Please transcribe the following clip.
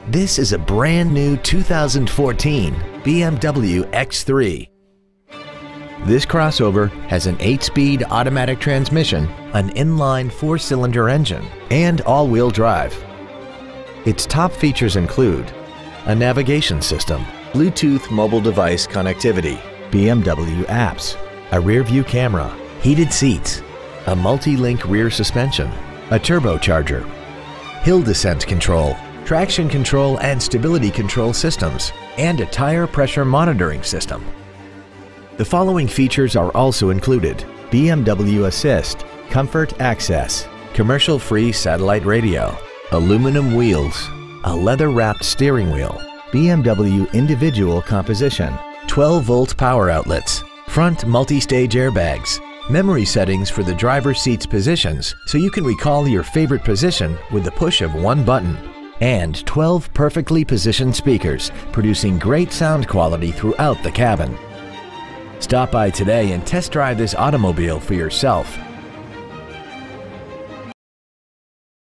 This is a brand new 2014 BMW X3. This crossover has an 8-speed automatic transmission, an inline 4-cylinder engine, and all-wheel drive. Its top features include a navigation system, Bluetooth mobile device connectivity, BMW apps, a rear-view camera, heated seats, a multi-link rear suspension, a turbocharger, hill descent control, traction control and stability control systems, and a tire pressure monitoring system. The following features are also included: BMW Assist, Comfort Access, commercial-free satellite radio, aluminum wheels, a leather-wrapped steering wheel, BMW individual composition, 12-volt power outlets, front multi-stage airbags, memory settings for the driver's seat's positions so you can recall your favorite position with the push of one button, and 12 perfectly positioned speakers producing great sound quality throughout the cabin. Stop by today and test drive this automobile for yourself.